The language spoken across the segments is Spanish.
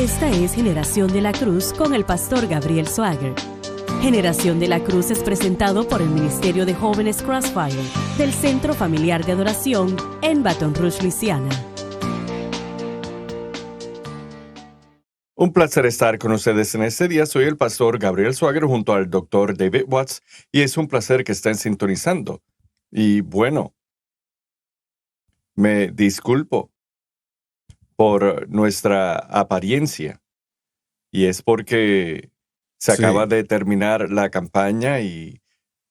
Esta es Generación de la Cruz con el pastor Gabriel Swagger. Generación de la Cruz es presentado por el Ministerio de Jóvenes Crossfire del Centro Familiar de Adoración en Baton Rouge, Luisiana. Un placer estar con ustedes en este día. Soy el pastor Gabriel Swagger junto al doctor David Watts y es un placer que estén sintonizando. Y bueno, me disculpo por nuestra apariencia y es porque se acaba de terminar la campaña y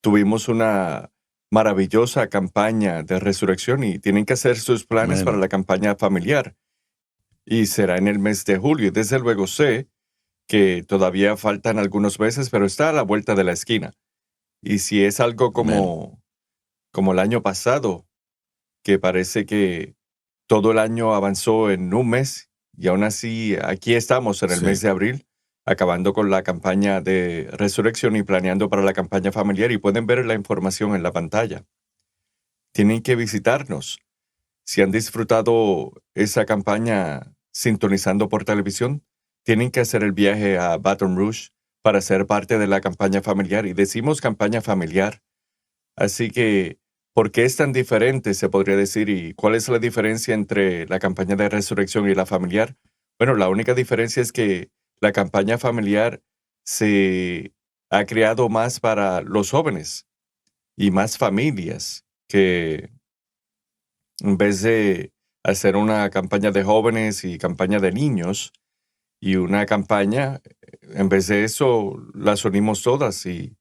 tuvimos una maravillosa campaña de resurrección y tienen que hacer sus planes para la campaña familiar. Y será en el mes de julio. Desde luego sé que todavía faltan algunos meses, pero está a la vuelta de la esquina. Y si es algo como el año pasado, que parece que todo el año avanzó en un mes, y aún así aquí estamos en el mes de abril, acabando con la campaña de resurrección y planeando para la campaña familiar, y pueden ver la información en la pantalla. Tienen que visitarnos. Si han disfrutado esa campaña sintonizando por televisión, tienen que hacer el viaje a Baton Rouge para ser parte de la campaña familiar. Y decimos campaña familiar. Así que, ¿por qué es tan diferente, se podría decir? ¿Y cuál es la diferencia entre la campaña de resurrección y la familiar? Bueno, la única diferencia es que la campaña familiar se ha creado más para los jóvenes y más familias que en vez de hacer una campaña de jóvenes y campaña de niños y una campaña, en vez de eso, las unimos todas. Y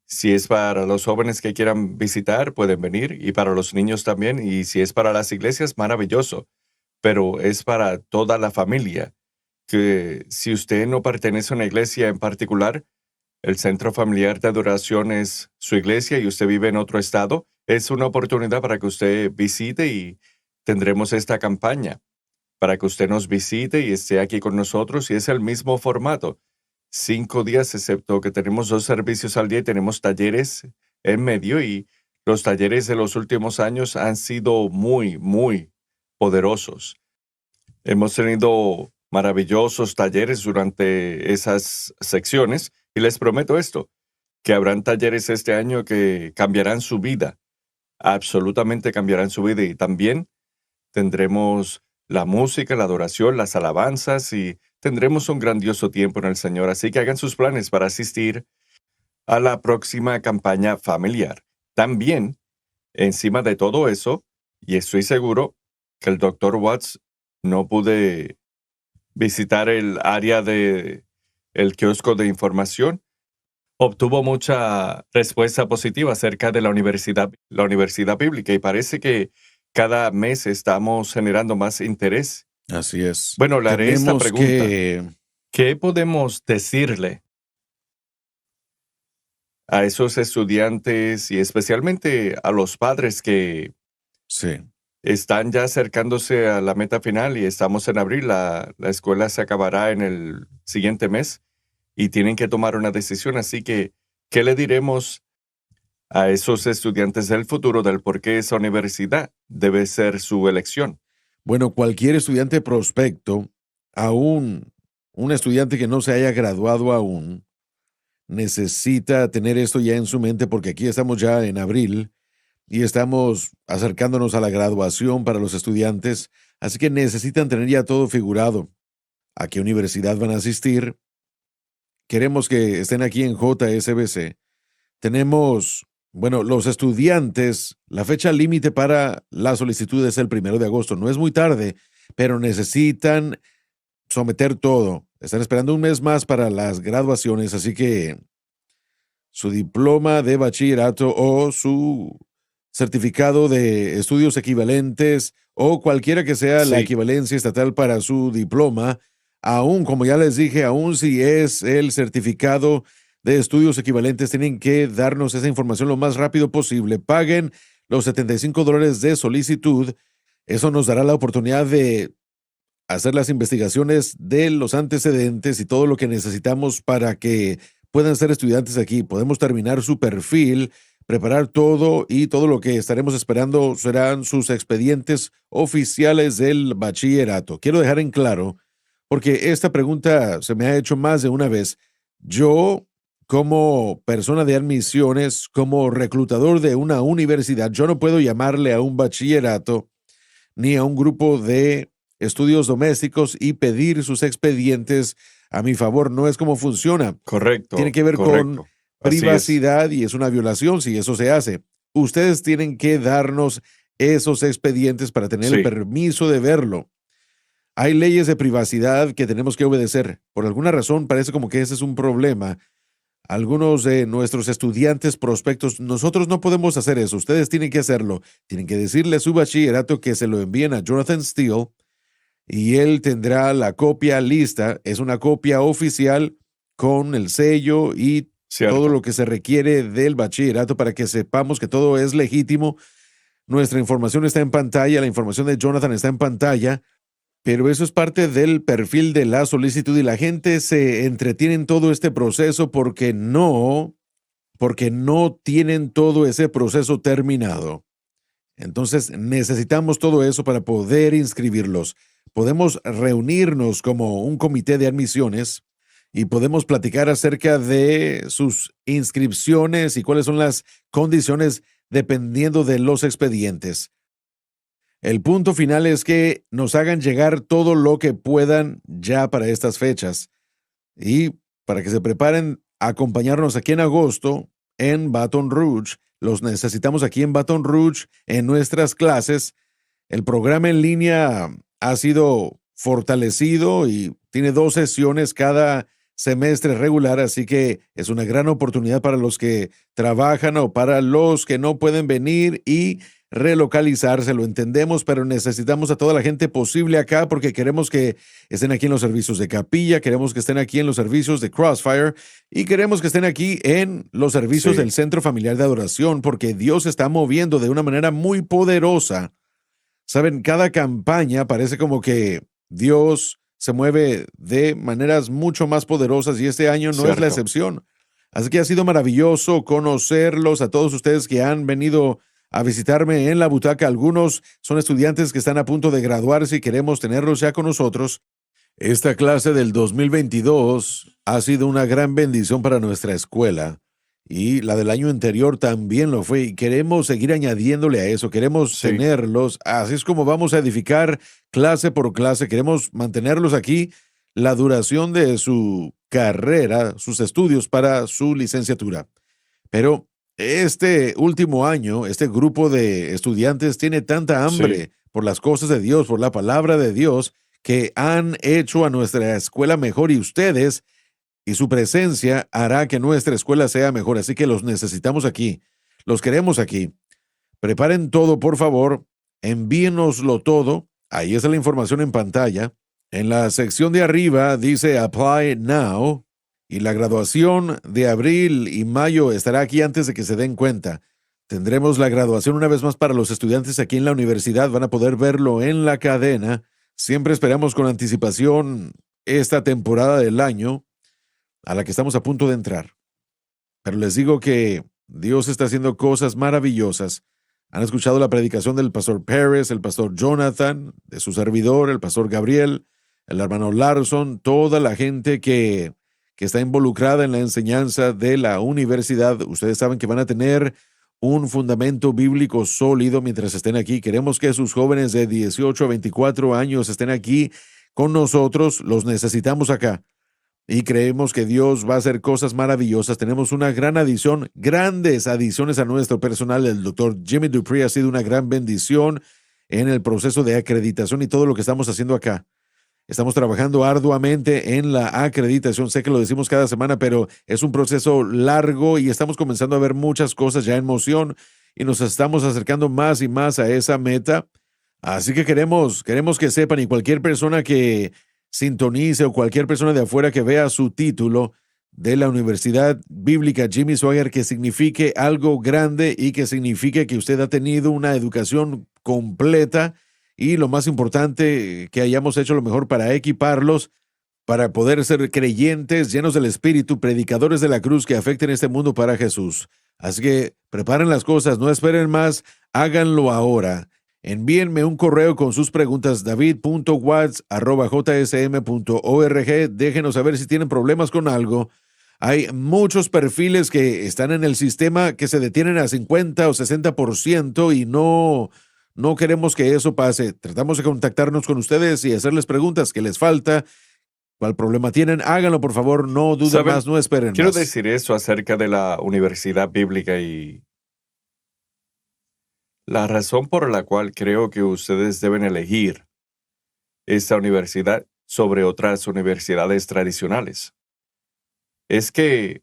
si es para los jóvenes que quieran visitar, pueden venir, y para los niños también. Y si es para las iglesias, maravilloso. Pero es para toda la familia. Que si usted no pertenece a una iglesia en particular, el Centro Familiar de Adoración es su iglesia y usted vive en otro estado, es una oportunidad para que usted visite y tendremos esta campaña para que usted nos visite y esté aquí con nosotros, y es el mismo formato. 5 días, excepto que tenemos 2 servicios al día y tenemos talleres en medio, y los talleres de los últimos años han sido muy, muy poderosos. Hemos tenido maravillosos talleres durante esas secciones y les prometo esto, que habrán talleres este año que cambiarán su vida, absolutamente cambiarán su vida, y también tendremos la música, la adoración, las alabanzas, y tendremos un grandioso tiempo en el Señor. Así que hagan sus planes para asistir a la próxima campaña familiar. También, encima de todo eso, y estoy seguro que el Dr. Watts no pude visitar el área de el kiosco de información, obtuvo mucha respuesta positiva acerca de la universidad bíblica, y parece que cada mes estamos generando más interés. Así es. Bueno, le haré esta pregunta. que ¿Qué podemos decirle a esos estudiantes y especialmente a los padres que están ya acercándose a la meta final y estamos en abril? La escuela se acabará en el siguiente mes y tienen que tomar una decisión. Así que, ¿qué le diremos a esos estudiantes del futuro del por qué esa universidad debe ser su elección? Bueno, cualquier estudiante prospecto, aún un estudiante que no se haya graduado aún, necesita tener esto ya en su mente, porque aquí estamos ya en abril y estamos acercándonos a la graduación para los estudiantes, así que necesitan tener ya todo figurado. ¿A qué universidad van a asistir? Queremos que estén aquí en JSBC. Tenemos, los estudiantes, la fecha límite para la solicitud es el 1 de agosto. No es muy tarde, pero necesitan someter todo. Están esperando un mes más para las graduaciones, así que su diploma de bachillerato o su certificado de estudios equivalentes o cualquiera que sea la equivalencia estatal para su diploma, aún, como ya les dije, aún si es el certificado de estudios equivalentes, tienen que darnos esa información lo más rápido posible. Paguen los $75 de solicitud. Eso nos dará la oportunidad de hacer las investigaciones de los antecedentes y todo lo que necesitamos para que puedan ser estudiantes aquí. Podemos terminar su perfil, preparar todo, y todo lo que estaremos esperando serán sus expedientes oficiales del bachillerato. Quiero dejar en claro, porque esta pregunta se me ha hecho más de una vez. Yo, como persona de admisiones, como reclutador de una universidad, yo no puedo llamarle a un bachillerato ni a un grupo de estudios domésticos y pedir sus expedientes a mi favor. No es como funciona. Tiene Correcto, que ver con correcto. Así es. privacidad y es una violación si eso se hace. Ustedes tienen que darnos esos expedientes para tener el Sí, permiso de verlo. Hay leyes de privacidad que tenemos que obedecer. Por alguna razón parece como que ese es un problema. Algunos de nuestros estudiantes prospectos, nosotros no podemos hacer eso. Ustedes tienen que hacerlo. Tienen que decirle a su bachillerato que se lo envíen a Jonathan Steele y él tendrá la copia lista. Es una copia oficial con el sello y todo cierto. lo que se requiere del bachillerato para que sepamos que todo es legítimo. Nuestra información está en pantalla, la información de Jonathan está en pantalla, pero eso es parte del perfil de la solicitud y la gente se entretiene en todo este proceso porque no tienen todo ese proceso terminado. Entonces necesitamos todo eso para poder inscribirlos. Podemos reunirnos como un comité de admisiones y podemos platicar acerca de sus inscripciones y cuáles son las condiciones dependiendo de los expedientes. El punto final es que nos hagan llegar todo lo que puedan ya para estas fechas y para que se preparen a acompañarnos aquí en agosto en Baton Rouge. Los necesitamos aquí en Baton Rouge en nuestras clases. El programa en línea ha sido fortalecido y tiene 2 sesiones cada semestre regular, así que es una gran oportunidad para los que trabajan o para los que no pueden venir y relocalizarse. Lo entendemos, pero necesitamos a toda la gente posible acá porque queremos que estén aquí en los servicios de capilla, queremos que estén aquí en los servicios de Crossfire y queremos que estén aquí en los servicios Sí, del Centro Familiar de Adoración porque Dios se está moviendo de una manera muy poderosa. Saben, cada campaña parece como que Dios se mueve de maneras mucho más poderosas y este año no es la cierto. excepción. Así que ha sido maravilloso conocerlos a todos ustedes que han venido a visitarme en la butaca. Algunos son estudiantes que están a punto de graduarse y queremos tenerlos ya con nosotros. Esta clase del 2022 ha sido una gran bendición para nuestra escuela y la del año anterior también lo fue y queremos seguir añadiéndole a eso, queremos Sí, tenerlos, así es como vamos a edificar clase por clase, queremos mantenerlos aquí la duración de su carrera, sus estudios para su licenciatura. Pero este último año, este grupo de estudiantes tiene tanta sí, hambre por las cosas de Dios, por la palabra de Dios, que han hecho a nuestra escuela mejor y ustedes y su presencia hará que nuestra escuela sea mejor. Así que los necesitamos aquí, los queremos aquí. Preparen todo, por favor, envíenoslo todo. Ahí está la información en pantalla. En la sección de arriba dice Apply Now y la graduación de abril y mayo estará aquí antes de que se den cuenta. Tendremos la graduación una vez más para los estudiantes aquí en la universidad. Van a poder verlo en la cadena. Siempre esperamos con anticipación esta temporada del año a la que estamos a punto de entrar. Pero les digo que Dios está haciendo cosas maravillosas. Han escuchado la predicación del pastor Pérez, el pastor Jonathan, de su servidor, el pastor Gabriel, el hermano Larson, toda la gente que está involucrada en la enseñanza de la universidad. Ustedes saben que van a tener un fundamento bíblico sólido mientras estén aquí. Queremos que sus jóvenes de 18 a 24 años estén aquí con nosotros. Los necesitamos acá y creemos que Dios va a hacer cosas maravillosas. Tenemos una gran adición, grandes adiciones a nuestro personal. El doctor Jimmy Dupree ha sido una gran bendición en el proceso de acreditación y todo lo que estamos haciendo acá. Estamos trabajando arduamente en la acreditación. Sé que lo decimos cada semana, pero es un proceso largo y estamos comenzando a ver muchas cosas ya en moción y nos estamos acercando más y más a esa meta. Así que queremos que sepan y cualquier persona que sintonice o cualquier persona de afuera que vea su título de la Universidad Bíblica Jimmy Swaggart que signifique algo grande y que signifique que usted ha tenido una educación completa y lo más importante, que hayamos hecho lo mejor para equiparlos, para poder ser creyentes, llenos del Espíritu, predicadores de la cruz que afecten este mundo para Jesús. Así que preparen las cosas, no esperen más, háganlo ahora. envíenme un correo con sus preguntas, david.watts@jsm.org. Déjenos saber si tienen problemas con algo. Hay muchos perfiles que están en el sistema que se detienen a 50 o 60% y no queremos que eso pase. Tratamos de contactarnos con ustedes y hacerles preguntas que les falta. ¿Cuál problema tienen? Háganlo, por favor. No duden ¿Saben? más, no esperen Quiero más. decir eso acerca de la universidad bíblica y la razón por la cual creo que ustedes deben elegir esta universidad sobre otras universidades tradicionales es que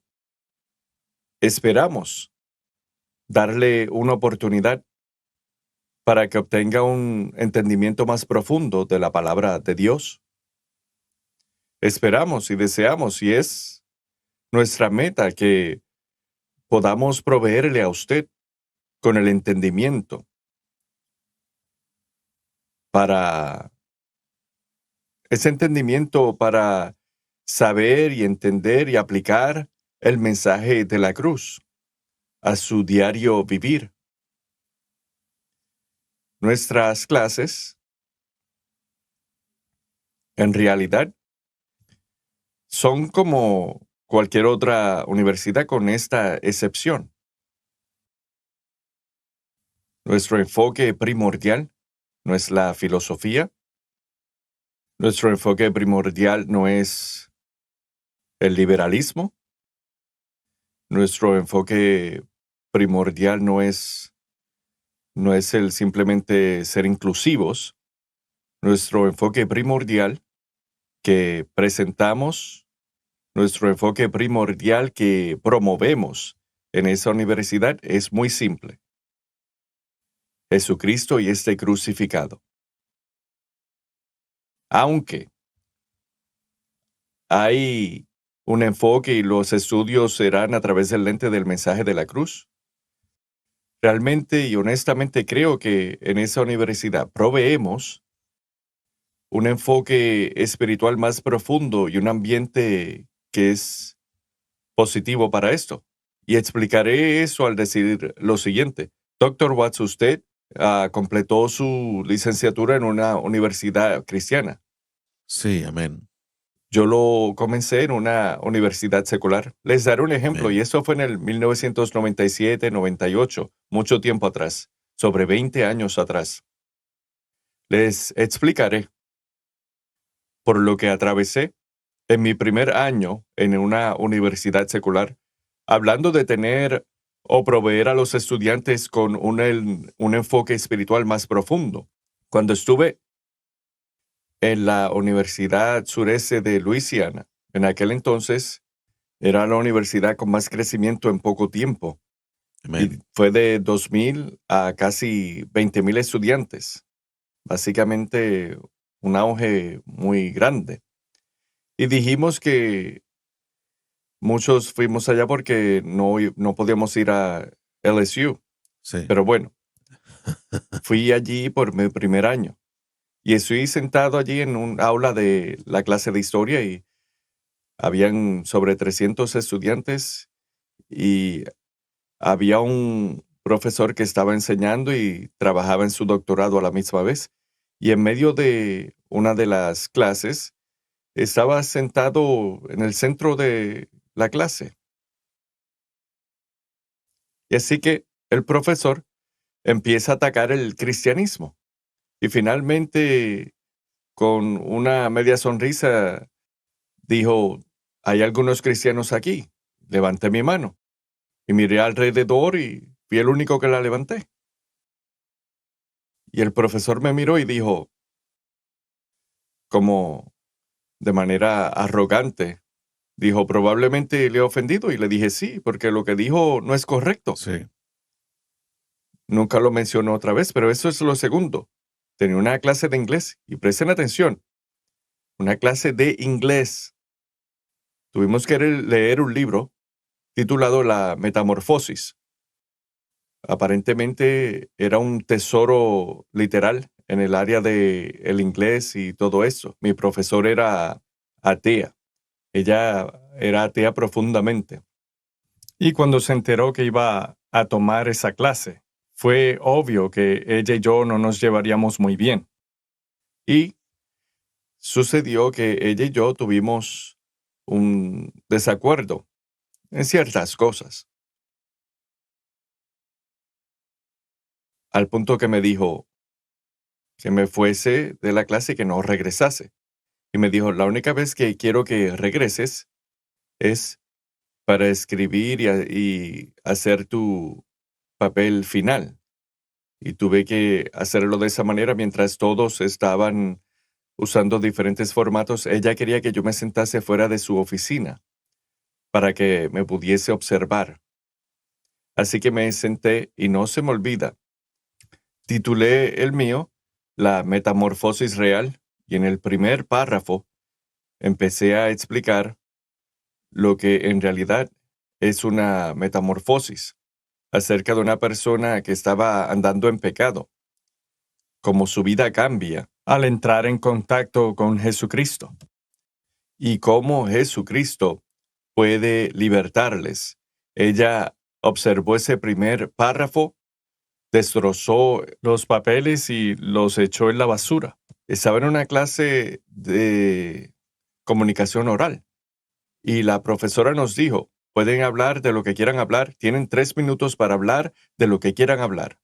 esperamos darle una oportunidad para que obtenga un entendimiento más profundo de la palabra de Dios. Esperamos y deseamos, y es nuestra meta, que podamos proveerle a usted con el entendimiento para saber y entender y aplicar el mensaje de la cruz a su diario vivir. Nuestras clases, en realidad, son como cualquier otra universidad con esta excepción. Nuestro enfoque primordial no es la filosofía. Nuestro enfoque primordial no es el liberalismo. Nuestro enfoque primordial no es el simplemente ser inclusivos. Nuestro enfoque primordial que presentamos, nuestro enfoque primordial que promovemos en esa universidad es muy simple. Jesucristo y este crucificado. Aunque hay un enfoque y los estudios serán a través del lente del mensaje de la cruz, realmente y honestamente creo que en esa universidad proveemos un enfoque espiritual más profundo y un ambiente que es positivo para esto. Y explicaré eso al decir lo siguiente. Dr. Watts, usted completó su licenciatura en una universidad cristiana. Sí, amén. Yo lo comencé en una universidad secular. Les daré un ejemplo, Amén. y eso fue en el 1997-98, mucho tiempo atrás, sobre 20 años atrás. Les explicaré por lo que atravesé en mi primer año en una universidad secular, hablando de tener o proveer a los estudiantes con un enfoque espiritual más profundo. Cuando estuve en la Universidad Sureste de Luisiana, en aquel entonces era la universidad con más crecimiento en poco tiempo. Amén. Y fue de 2,000 a casi 20,000 estudiantes. Básicamente un auge muy grande. Y dijimos que muchos fuimos allá porque no podíamos ir a LSU. Sí. Pero bueno, fui allí por mi primer año. Y estoy sentado allí en un aula de la clase de historia y habían sobre 300 estudiantes y había un profesor que estaba enseñando y trabajaba en su doctorado a la misma vez. Y en medio de una de las clases, estaba sentado en el centro de la clase. Y así que el profesor empieza a atacar el cristianismo. Y finalmente, con una media sonrisa, dijo, hay algunos cristianos aquí. Levanté mi mano y miré alrededor y fui el único que la levanté. Y el profesor me miró y dijo, como de manera arrogante, dijo, probablemente le he ofendido. Y le dije, sí, porque lo que dijo no es correcto. Sí. Nunca lo mencionó otra vez, pero eso es lo segundo. Tenía una clase de inglés y presten atención, una clase de inglés. Tuvimos que leer un libro titulado La Metamorfosis. Aparentemente era un tesoro literal en el área del inglés y todo eso. Mi profesor era atea. Ella era atea profundamente. Y cuando se enteró que iba a tomar esa clase, fue obvio que ella y yo no nos llevaríamos muy bien. Y sucedió que ella y yo tuvimos un desacuerdo en ciertas cosas, al punto que me dijo que me fuese de la clase y que no regresase. Y me dijo, la única vez que quiero que regreses es para escribir y hacer tu papel final. Y tuve que hacerlo de esa manera mientras todos estaban usando diferentes formatos. Ella quería que yo me sentase fuera de su oficina para que me pudiese observar. Así que me senté y no se me olvida. Titulé el mío La Metamorfosis Real y en el primer párrafo empecé a explicar lo que en realidad es una metamorfosis acerca de una persona que estaba andando en pecado, cómo su vida cambia al entrar en contacto con Jesucristo y cómo Jesucristo puede libertarles. Ella observó ese primer párrafo, destrozó los papeles y los echó en la basura. Estaba en una clase de comunicación oral y la profesora nos dijo, pueden hablar de lo que quieran hablar, tienen 3 minutos para hablar de lo que quieran hablar.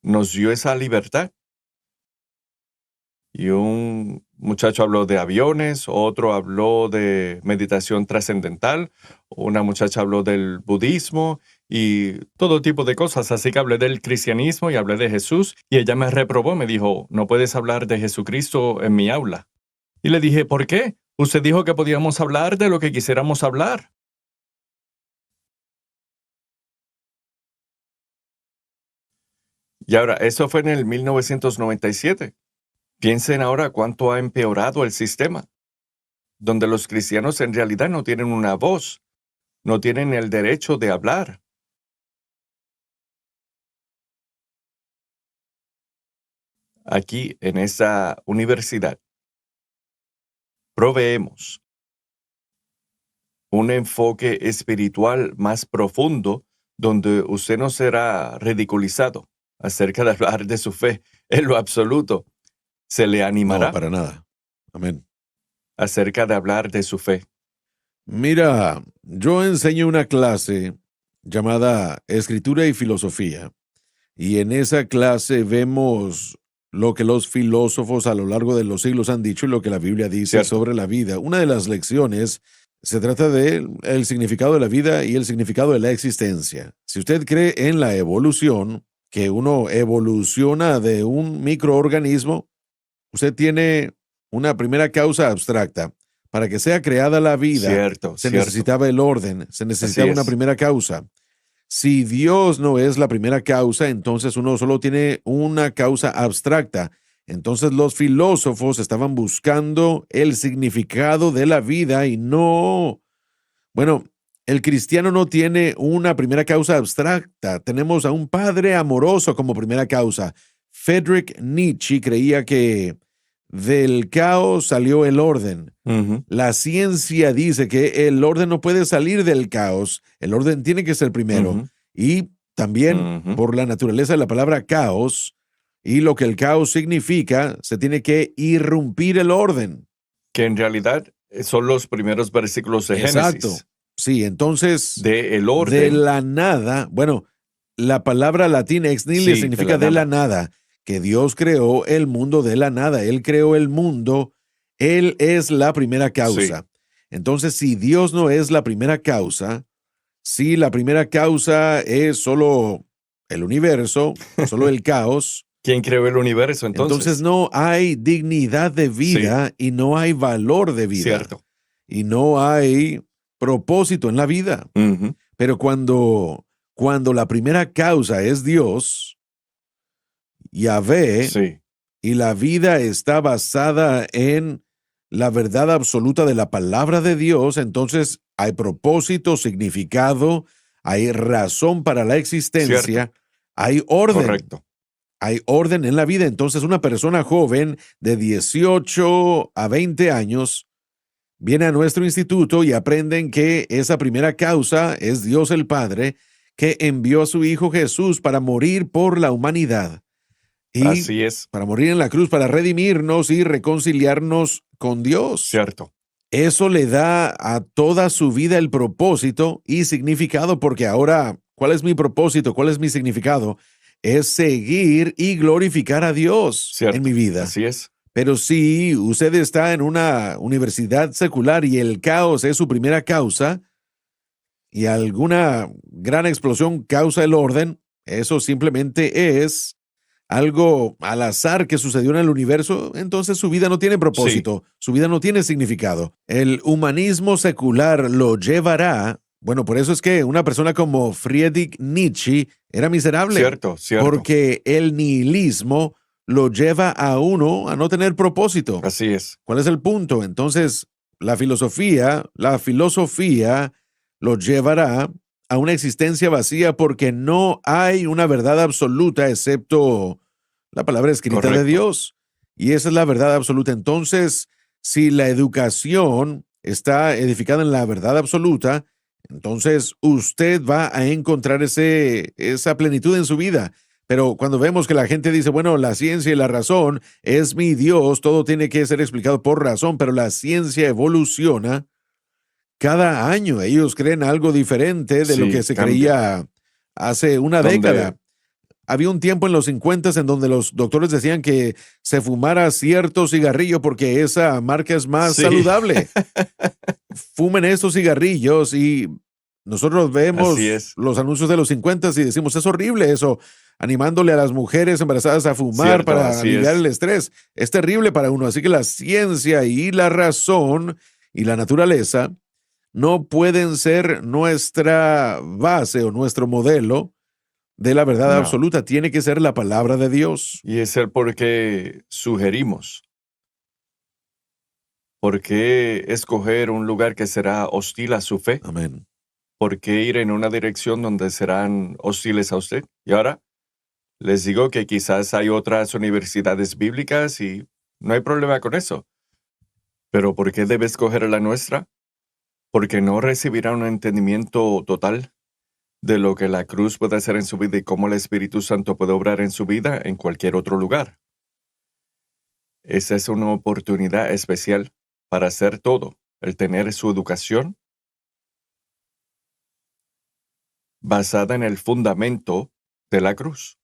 Nos dio esa libertad. Y un muchacho habló de aviones, otro habló de meditación trascendental, una muchacha habló del budismo y todo tipo de cosas. Así que hablé del cristianismo y hablé de Jesús y ella me reprobó, me dijo, no puedes hablar de Jesucristo en mi aula. Y le dije, ¿por qué? Usted dijo que podíamos hablar de lo que quisiéramos hablar. Y ahora, eso fue en el 1997. Piensen ahora cuánto ha empeorado el sistema, donde los cristianos en realidad no tienen una voz, no tienen el derecho de hablar. Aquí, en esa universidad, proveemos un enfoque espiritual más profundo donde usted no será ridiculizado acerca de hablar de su fe en lo absoluto. Se le No, animará para nada. Amén. acerca de hablar de su fe. Mira, yo enseño una clase llamada Escritura y Filosofía, y en esa clase vemos lo que los filósofos a lo largo de los siglos han dicho y lo que la Biblia dice Cierto. sobre la vida. Una de las lecciones se trata de el significado de la vida y el significado de la existencia. Si usted cree en la evolución, que uno evoluciona de un microorganismo, usted tiene una primera causa abstracta. Para que sea creada la vida, Cierto, se cierto. necesitaba el orden, se necesitaba una es. primera causa. Si Dios no es la primera causa, entonces uno solo tiene una causa abstracta. Entonces los filósofos estaban buscando el significado de la vida y no... Bueno, el cristiano no tiene una primera causa abstracta. Tenemos a un padre amoroso como primera causa. Friedrich Nietzsche creía que del caos salió el orden. Ujú. La ciencia dice que el orden no puede salir del caos, el orden tiene que ser primero. Ujú. Y también Ujú. por la naturaleza de la palabra caos y lo que el caos significa, se tiene que irrumpir el orden. Que en realidad son los primeros versículos de Exacto. Génesis. Sí, entonces, De el de orden. la nada, bueno, la palabra latina ex nihilo Sí, significa de la nada, que Dios creó el mundo de la nada, Él creó el mundo, Él es la primera causa. Entonces, si Dios no es la primera causa, si la primera causa es solo el universo, solo el caos, ¿Quién creó el universo entonces entonces? no hay dignidad de vida y no hay valor de vida. Cierto. Y no hay propósito en la vida. Ujú. Pero cuando la primera causa es Dios, Yahvé, Sí. y la vida está basada en la verdad absoluta de la palabra de Dios, entonces hay propósito, significado, hay razón para la existencia, Cierto. hay orden. Correcto. Hay orden en la vida. Entonces una persona joven de 18 a 20 años viene a nuestro instituto y aprenden que esa primera causa es Dios el Padre, que envió a su Hijo Jesús para morir por la humanidad y Así es, para morir en la cruz, para redimirnos y reconciliarnos con Dios. cierto. Eso le da a toda su vida el propósito y significado, porque ahora, ¿cuál es mi propósito? ¿Cuál es mi significado? Es seguir y glorificar a Dios Cierto. en mi vida. Así es. Pero si usted está en una universidad secular y el caos es su primera causa y alguna gran explosión causa el orden, eso simplemente es algo al azar que sucedió en el universo, entonces su vida no tiene propósito, su vida no tiene significado. El humanismo secular lo llevará, bueno, por eso es que una persona como Friedrich Nietzsche era miserable, Cierto, cierto. porque el nihilismo lo lleva a uno a no tener propósito. Así es. ¿Cuál es el punto? Entonces, la filosofía lo llevará a una existencia vacía porque no hay una verdad absoluta excepto la palabra escrita de Correcto. Dios. Y esa es la verdad absoluta. Entonces, si la educación está edificada en la verdad absoluta, entonces usted va a encontrar esa plenitud en su vida. Pero cuando vemos que la gente dice, bueno, la ciencia y la razón es mi Dios, todo tiene que ser explicado por razón, pero la ciencia evoluciona cada año. Ellos creen algo diferente de lo Sí, que se cambia. creía hace una Donde- década. Había un tiempo en los 50 en donde los doctores decían que se fumara cierto cigarrillo porque esa marca es más Sí. saludable. Fumen estos cigarrillos y nosotros vemos Así es. los anuncios de los 50 y decimos, es horrible eso, animándole a las mujeres embarazadas a fumar Cierto, para así aliviar es. el estrés. Es terrible para uno. Así que la ciencia y la razón y la naturaleza no pueden ser nuestra base o nuestro modelo de la verdad No. absoluta. Tiene que ser la palabra de Dios. Y es el por qué sugerimos. ¿Por qué escoger un lugar que será hostil a su fe? Amén. ¿Por qué ir en una dirección donde serán hostiles a usted? Y ahora les digo que quizás hay otras universidades bíblicas y no hay problema con eso. Pero ¿por qué debe escoger la nuestra? Porque no recibirá un entendimiento total de lo que la cruz puede hacer en su vida y cómo el Espíritu Santo puede obrar en su vida en cualquier otro lugar. Esa es una oportunidad especial para hacer todo, el tener su educación basada en el fundamento de la cruz.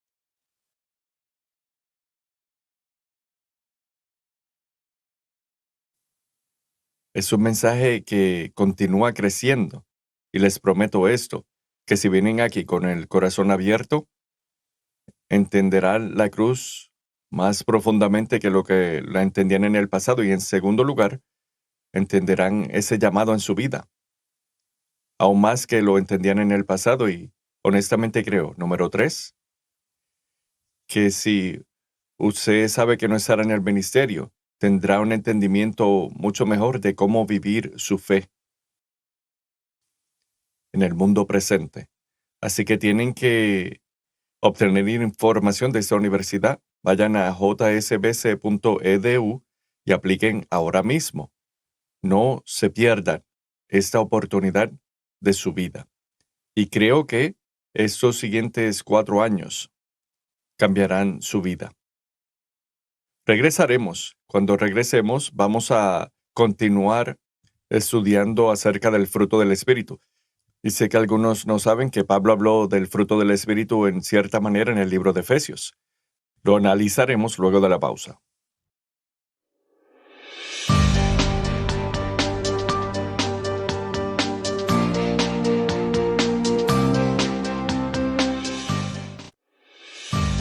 Es un mensaje que continúa creciendo y les prometo esto, que si vienen aquí con el corazón abierto, entenderán la cruz más profundamente que lo que la entendían en el pasado y en segundo lugar, entenderán ese llamado en su vida, aún más que lo entendían en el pasado y honestamente creo, número 3, que si usted sabe que no estará en el ministerio, tendrá un entendimiento mucho mejor de cómo vivir su fe en el mundo presente. Así que tienen que obtener información de esta universidad. Vayan a jsbc.edu y apliquen ahora mismo. No se pierdan esta oportunidad de su vida. Y creo que estos siguientes 4 años cambiarán su vida. Regresaremos. Cuando regresemos, vamos a continuar estudiando acerca del fruto del Espíritu. Y sé que algunos no saben que Pablo habló del fruto del Espíritu en cierta manera en el libro de Efesios. Lo analizaremos luego de la pausa.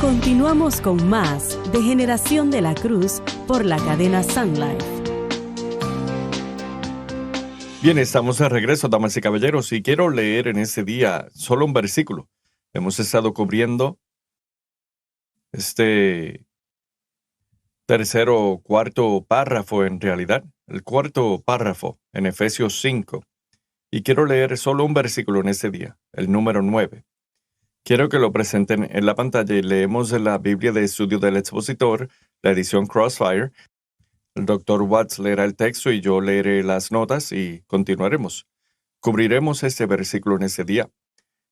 Continuamos con más de Generación de la Cruz por la cadena Sun Life. Bien, estamos de regreso, damas y caballeros, y quiero leer en este día solo un versículo. Hemos estado cubriendo este tercero o cuarto párrafo en realidad, el cuarto párrafo en Efesios 5. Y quiero leer solo un versículo en este día, el número 9. Quiero que lo presenten en la pantalla y leemos de la Biblia de Estudio del Expositor, la edición Crossfire. El Dr. Watts leerá el texto y yo leeré las notas y continuaremos. Cubriremos este versículo en este día.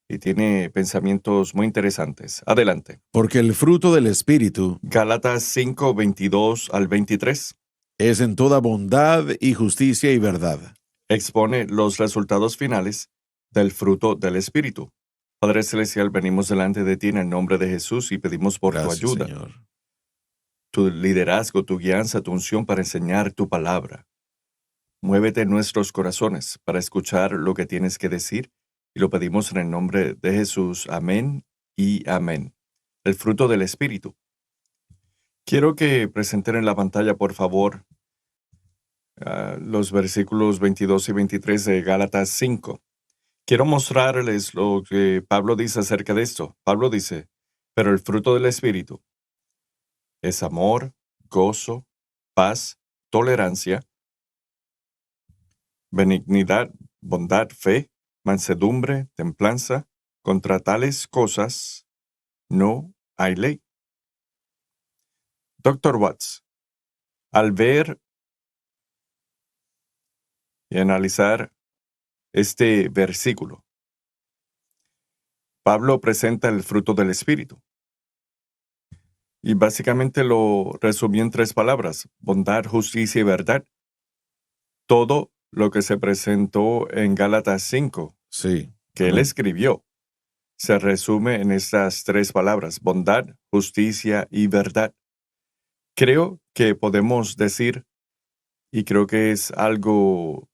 y tiene pensamientos muy interesantes. Adelante. Porque el fruto del Espíritu Gálatas 5, 22 al 23 es en toda bondad y justicia y verdad. expone los resultados finales del fruto del Espíritu. Padre Celestial, venimos delante de ti en el nombre de Jesús y pedimos por tu Gracias, ayuda, Señor. tu liderazgo, tu guianza, tu unción para enseñar tu palabra. Muévete en nuestros corazones para escuchar lo que tienes que decir y lo pedimos en el nombre de Jesús. Amén y amén. El fruto del Espíritu. Quiero que presenten en la pantalla, por favor, los versículos 22 y 23 de Gálatas 5. Quiero mostrarles lo que Pablo dice acerca de esto. Pablo dice, pero el fruto del Espíritu es amor, gozo, paz, tolerancia, benignidad, bondad, fe, mansedumbre, templanza. Contra tales cosas no hay ley. Dr. Watts, al ver y analizar este versículo, Pablo presenta el fruto del Espíritu. Y básicamente lo resumió en 3 palabras: bondad, justicia y verdad. Todo lo que se presentó en Gálatas 5, Sí. que él escribió, se resume en estas 3 palabras: bondad, justicia y verdad. Creo que podemos decir, y creo que es algo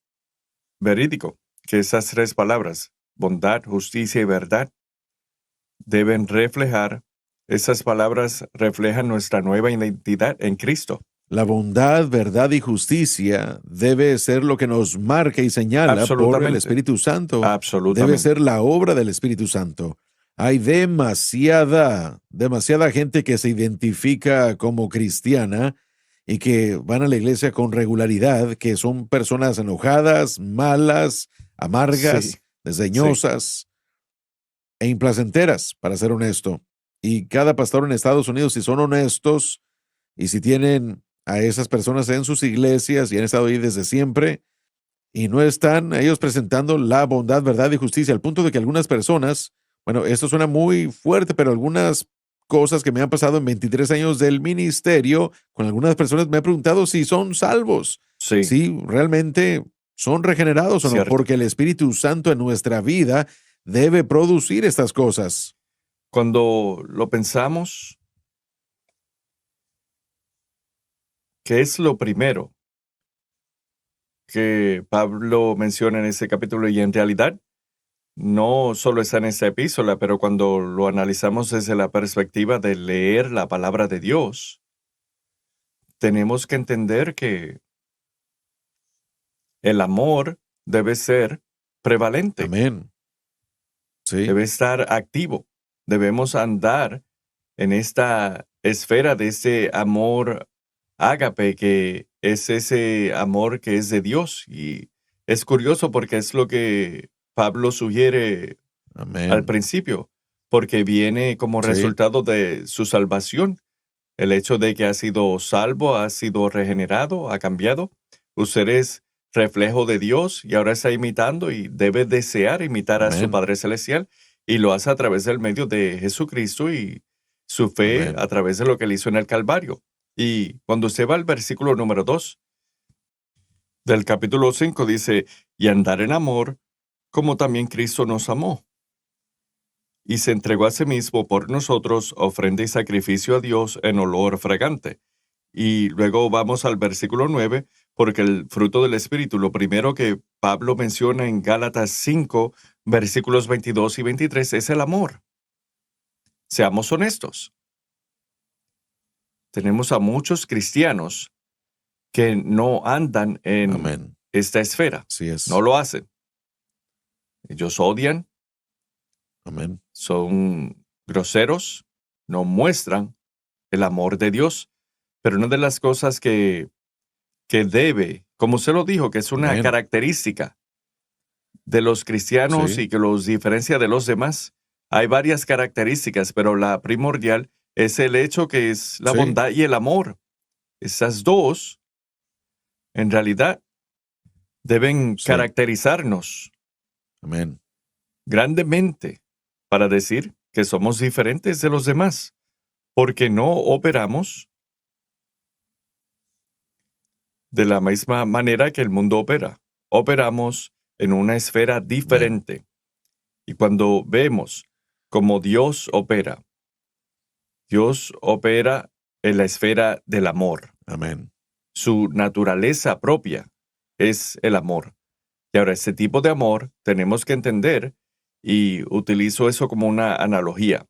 verídico, que esas 3 palabras, bondad, justicia y verdad, deben reflejar, esas palabras reflejan nuestra nueva identidad en Cristo. La bondad, verdad y justicia debe ser lo que nos marca y señala por el Absolutamente. Espíritu Santo. Debe Absolutamente. ser la obra del Espíritu Santo. Hay demasiada gente que se identifica como cristiana y que van a la iglesia con regularidad, que son personas enojadas, malas, amargas, Sí, desdeñosas e implacenteras, para ser honesto. Y cada pastor en Estados Unidos, si son honestos y si tienen a esas personas en sus iglesias y han estado ahí desde siempre y no están ellos presentando la bondad, verdad y justicia, al punto de que algunas personas, bueno, esto suena muy fuerte, pero algunas cosas que me han pasado en 23 años del ministerio, con algunas personas me he preguntado si son salvos, sí, si realmente son regenerados o no, cierto. porque el Espíritu Santo en nuestra vida debe producir estas cosas. Cuando lo pensamos, ¿qué es lo primero que Pablo menciona en ese capítulo? Y en realidad no solo está en esta epístola, pero cuando lo analizamos desde la perspectiva de leer la palabra de Dios, tenemos que entender que el amor debe ser prevalente, Amén. Sí. debe estar activo. Debemos andar en esta esfera de ese amor ágape, que es ese amor que es de Dios. Y es curioso porque es lo que Pablo sugiere al Amén. principio, porque viene como Sí. resultado de su salvación. El hecho de que ha sido salvo, ha sido regenerado, ha cambiado. Usted es reflejo de Dios y ahora está imitando y debe desear imitar a su Amén. Padre Celestial, y lo hace a través del medio de Jesucristo y su fe a Amén. través de lo que él hizo en el Calvario. Y cuando usted va al versículo número 2 del capítulo 5, dice, y andar en amor, como también Cristo nos amó, y se entregó a sí mismo por nosotros, ofrenda y sacrificio a Dios en olor fragante. Y luego vamos al versículo 9, porque el fruto del Espíritu, lo primero que Pablo menciona en Gálatas 5, versículos 22 y 23, es el amor. Seamos honestos. Tenemos a muchos cristianos que no andan en Amén. esta esfera. Así es. No lo hacen. Ellos odian, Amén. son groseros, no muestran el amor de Dios. Pero una de las cosas que debe, como usted lo dijo, que es una Amén. característica de los cristianos Sí. y que los diferencia de los demás, hay varias características, pero la primordial es el hecho que es la Sí. bondad y el amor. Esas dos, en realidad, deben Sí. caracterizarnos Amén. grandemente para decir que somos diferentes de los demás, porque no operamos de la misma manera que el mundo opera. Operamos en una esfera diferente. Y cuando vemos cómo Dios opera en la esfera del amor. Amén. Su naturaleza propia es el amor. Y ahora, ese tipo de amor tenemos que entender, y utilizo eso como una analogía.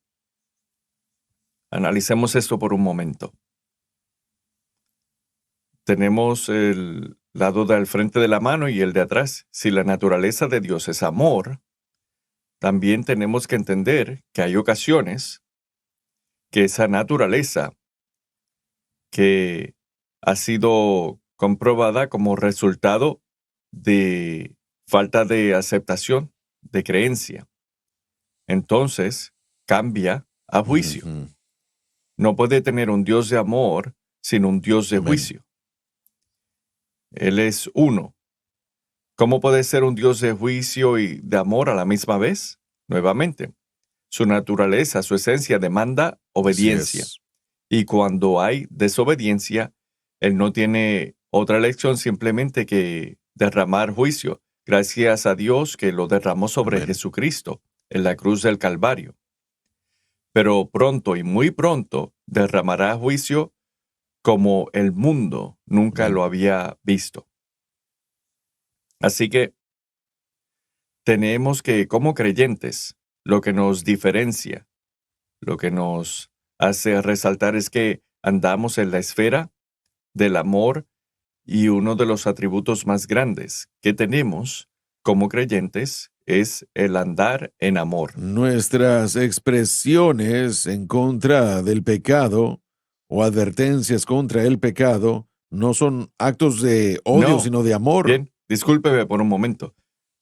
Analicemos esto por un momento. Tenemos el lado del frente de la mano y el de atrás. Si la naturaleza de Dios es amor, también tenemos que entender que hay ocasiones que esa naturaleza que ha sido comprobada como resultado de falta de aceptación, de creencia, entonces cambia a juicio. Ujú. No puede tener un Dios de amor sin un Dios de Amén. juicio. Él es uno. ¿Cómo puede ser un Dios de juicio y de amor a la misma vez? Nuevamente, su naturaleza, su esencia demanda obediencia. Así es. Y cuando hay desobediencia, Él no tiene otra elección simplemente que derramar juicio. Gracias a Dios que lo derramó sobre Amén. Jesucristo en la cruz del Calvario. Pero pronto y muy pronto derramará juicio como el mundo nunca Amén. lo había visto. Así que tenemos que, como creyentes, lo que nos diferencia, lo que nos hace resaltar es que andamos en la esfera del amor, y uno de los atributos más grandes que tenemos como creyentes es el andar en amor. Nuestras expresiones en contra del pecado o advertencias contra el pecado no son actos de odio, No. sino de amor. Bien, discúlpeme por un momento.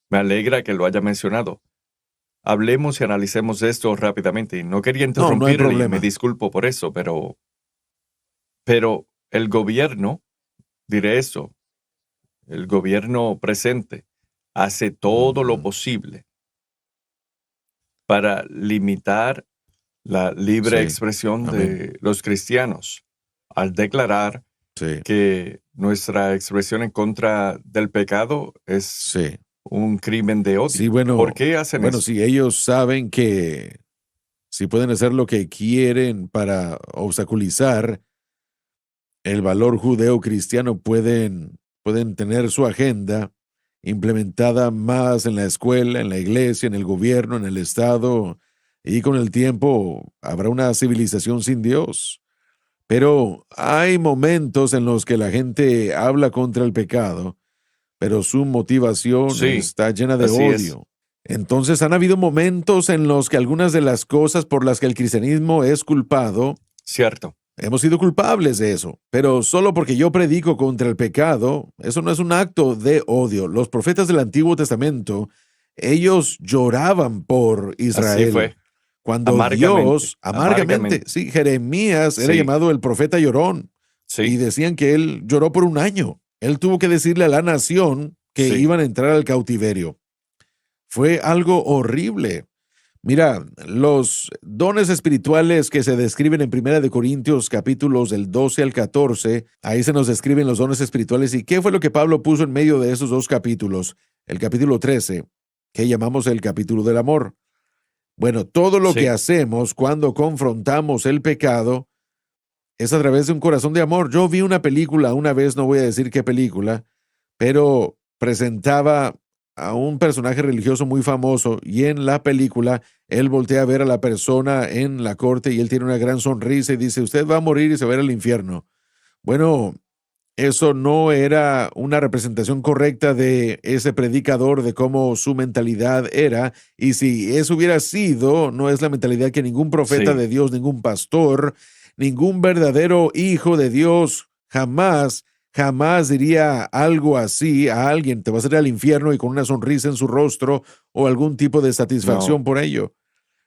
Me alegra que lo haya mencionado. Hablemos y analicemos esto rápidamente. Y no quería No hay interrumpirle y me problema. disculpo por eso, pero el gobierno, diré eso, el gobierno presente hace todo lo Ujú. posible para limitar la libre Sí. expresión Amén. de los cristianos al declarar Sí. que nuestra expresión en contra del pecado es Sí. un crimen de Sí, odio. ¿Por qué hacen bueno, eso? sí, ellos saben que si pueden hacer lo que quieren para obstaculizar el valor judeo-cristiano, pueden tener su agenda implementada más en la escuela, en la iglesia, en el gobierno, en el Estado, y con el tiempo habrá una civilización sin Dios. Pero hay momentos en los que la gente habla contra el pecado, pero su motivación Sí, está llena de así es. odio. Entonces han habido momentos en los que algunas de las cosas por las que el cristianismo es culpado, Cierto. hemos sido culpables de eso, pero solo porque yo predico contra el pecado, eso no es un acto de odio. Los profetas del Antiguo Testamento, ellos lloraban por Así Israel. fue. Cuando Amargamente. Dios, amargamente, sí, Jeremías era Sí. llamado el profeta llorón, y Sí. decían que él lloró por un año. Él tuvo que decirle a la nación que Sí. iban a entrar al cautiverio. Fue algo horrible. Mira, los dones espirituales que se describen en Primera de Corintios capítulos del 12 al 14, ahí se nos describen los dones espirituales. ¿Y qué fue lo que Pablo puso en medio de esos dos capítulos? El capítulo 13, que llamamos el capítulo del amor. Bueno, todo lo que Sí. hacemos cuando confrontamos el pecado es a través de un corazón de amor. Yo vi una película una vez, no voy a decir qué película, pero presentaba a un personaje religioso muy famoso, y en la película él voltea a ver a la persona en la corte y él tiene una gran sonrisa y dice: usted va a morir y se va a ir al infierno. Bueno, eso no era una representación correcta de ese predicador, de cómo su mentalidad era, y si eso hubiera sido, no es la mentalidad que ningún profeta Sí. de Dios, ningún pastor, ningún verdadero hijo de Dios jamás diría algo así a alguien: te vas a ir al infierno, y con una sonrisa en su rostro o algún tipo de satisfacción No. por ello.